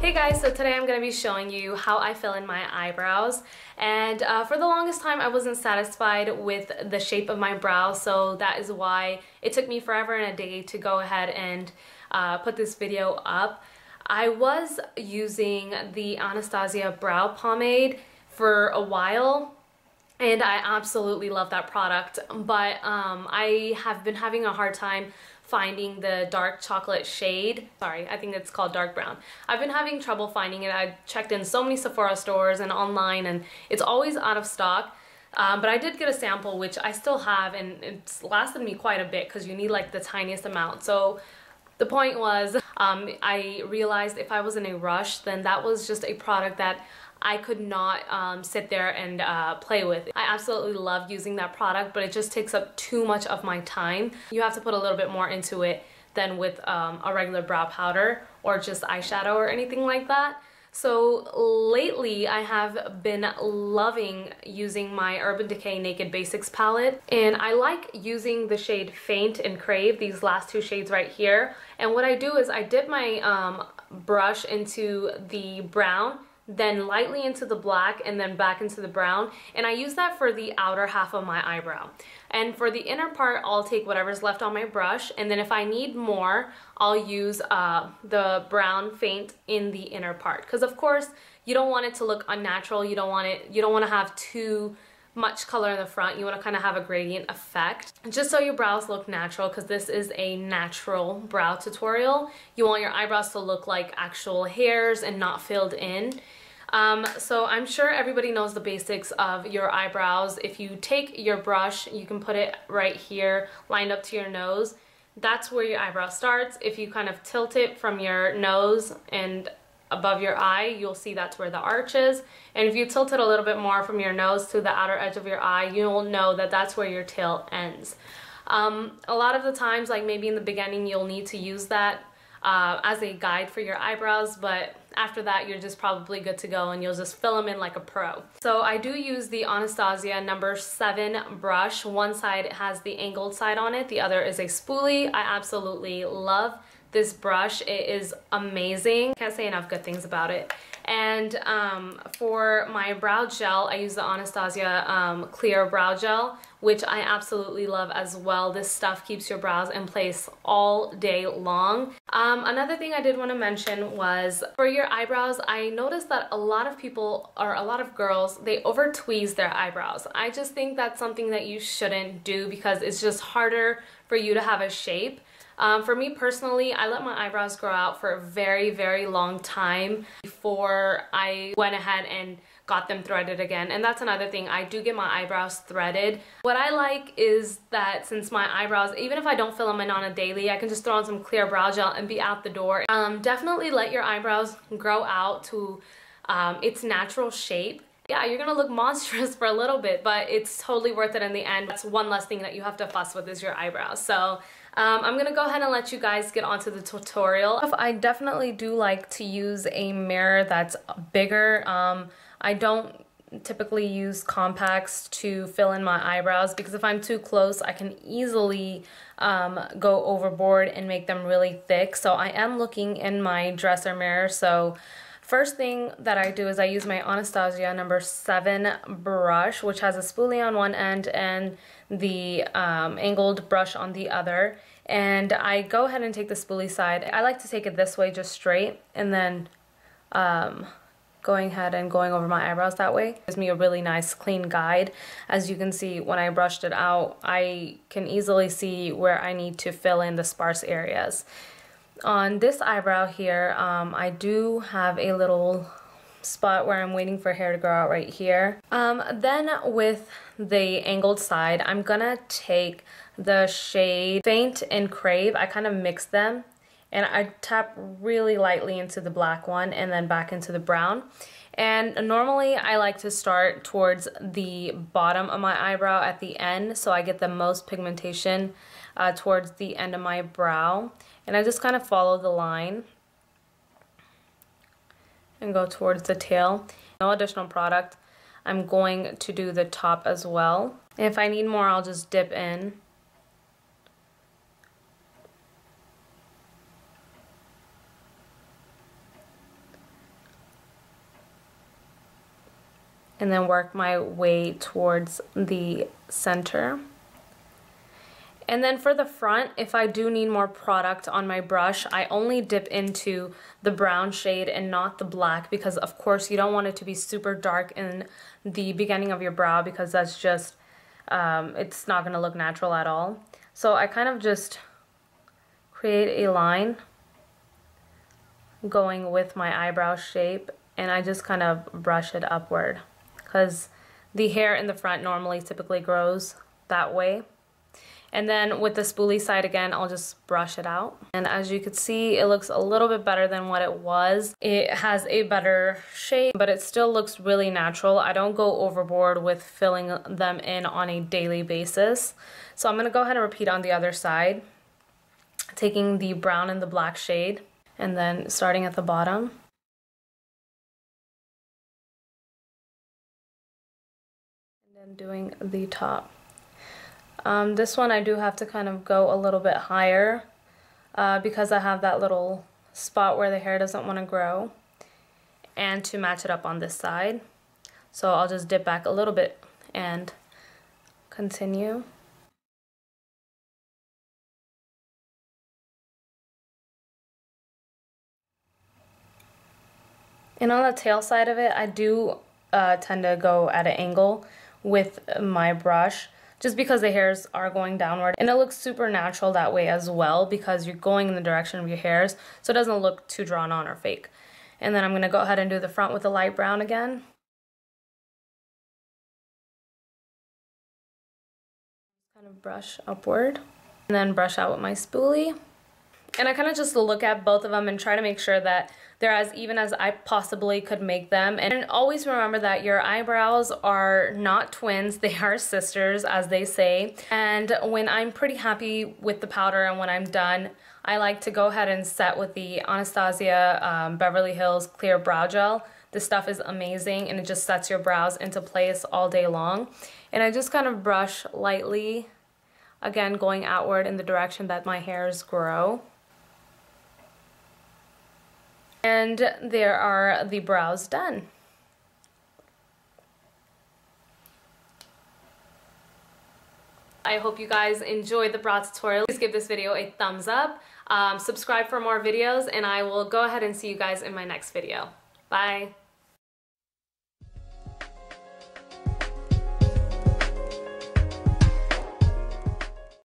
Hey guys, so today I'm going to be showing you how I fill in my eyebrows, and for the longest time I wasn't satisfied with the shape of my brows, so that is why it took me forever and a day to go ahead and put this video up. I was using the Anastasia brow pomade for a while and I absolutely love that product, but I have been having a hard time finding the dark chocolate shade. Sorry, I think it's called dark brown. I've been having trouble finding it. I've checked in so many Sephora stores and online and it's always out of stock. But I did get a sample, which I still have, and it's lasted me quite a bit because you need like the tiniest amount. So the point was, I realized if I was in a rush, then that was just a product that I could not sit there and play with. I absolutely love using that product, but it just takes up too much of my time. You have to put a little bit more into it than with a regular brow powder or just eyeshadow or anything like that. So lately I have been loving using my Urban Decay Naked Basics palette, and I like using the shade Faint and Crave, these last two shades right here. And what I do is I dip my brush into the brown, then lightly into the black, and then back into the brown, and I use that for the outer half of my eyebrow. And for the inner part, I'll take whatever's left on my brush, and then if I need more, I'll use the brown Faint in the inner part, because of course you don't want it to look unnatural. You don't want to have too much color in the front. You want to kind of have a gradient effect just so your brows look natural, because this is a natural brow tutorial. You want your eyebrows to look like actual hairs and not filled in. So I'm sure everybody knows the basics of your eyebrows. If you take your brush, you can put it right here lined up to your nose. That's where your eyebrow starts. If you kind of tilt it from your nose and above your eye, you'll see that's where the arch is. And if you tilt it a little bit more from your nose to the outer edge of your eye, you'll know that that's where your tail ends. A lot of the times, like maybe in the beginning, you'll need to use that as a guide for your eyebrows, but after that you're just probably good to go and you'll just fill them in like a pro. So I do use the Anastasia number 7 brush. One side has the angled side on it, the other is a spoolie. I absolutely love this brush. It is amazing. Can't say enough good things about it. And for my brow gel, I use the Anastasia clear brow gel, which I absolutely love as well. This stuff keeps your brows in place all day long. Another thing I did want to mention was for your eyebrows, I noticed that a lot of people, or a lot of girls, they over tweeze their eyebrows. I just think that's something that you shouldn't do because it's just harder for you to have a shape. For me personally, I let my eyebrows grow out for a very, very long time before I went ahead and got them threaded again. And that's another thing, I do get my eyebrows threaded. What I like is that since my eyebrows, even if I don't fill them in on a daily, I can just throw on some clear brow gel and be out the door. Definitely let your eyebrows grow out to its natural shape. Yeah, you're gonna look monstrous for a little bit, but it's totally worth it in the end. That's one less thing that you have to fuss with is your eyebrows. So I'm gonna go ahead and let you guys get onto the tutorial. I definitely do like to use a mirror that's bigger. I don't typically use compacts to fill in my eyebrows because if I'm too close, I can easily go overboard and make them really thick. So I am looking in my dresser mirror. So first thing that I do is I use my Anastasia number 7 brush, which has a spoolie on one end and the angled brush on the other. And I go ahead and take the spoolie side. I like to take it this way, just straight, and then going ahead and going over my eyebrows that way. Gives me a really nice clean guide. As you can see, when I brushed it out, I can easily see where I need to fill in the sparse areas. On this eyebrow here, I do have a little spot where I'm waiting for hair to grow out right here. Then with the angled side, I'm gonna take the shade Faint and Crave. I kind of mix them and I tap really lightly into the black one and then back into the brown. And normally I like to start towards the bottom of my eyebrow at the end, so I get the most pigmentation towards the end of my brow. And I just kind of follow the line and go towards the tail. No additional product. I'm going to do the top as well. And if I need more, I'll just dip in. and then work my way towards the center. And then for the front, if I do need more product on my brush, I only dip into the brown shade and not the black, because of course you don't want it to be super dark in the beginning of your brow, because that's just, it's not going to look natural at all. So I kind of just create a line going with my eyebrow shape, and I just kind of brush it upward, because the hair in the front normally typically grows that way. And then with the spoolie side again, I'll just brush it out. And as you can see, it looks a little bit better than what it was. It has a better shape, but it still looks really natural. I don't go overboard with filling them in on a daily basis. So I'm gonna go ahead and repeat on the other side, taking the brown and the black shade, and then starting at the bottom. And then doing the top. This one I do have to kind of go a little bit higher because I have that little spot where the hair doesn't want to grow, and to match it up on this side. So I'll just dip back a little bit and continue. And on the tail side of it, I do tend to go at an angle with my brush, just because the hairs are going downward, and it looks super natural that way as well, because you're going in the direction of your hairs, so it doesn't look too drawn on or fake. And then I'm going to go ahead and do the front with the light brown again. Kind of brush upward, and then brush out with my spoolie. And I kind of just look at both of them and try to make sure that they're as even as I possibly could make them. And always remember that your eyebrows are not twins, they are sisters, as they say. And when I'm pretty happy with the powder and when I'm done, I like to go ahead and set with the Anastasia Beverly Hills Clear Brow Gel. This stuff is amazing, and it just sets your brows into place all day long. And I just kind of brush lightly, again going outward in the direction that my hairs grow. And there are the brows done. I hope you guys enjoyed the brow tutorial. Please give this video a thumbs up, subscribe for more videos, and I will go ahead and see you guys in my next video. Bye!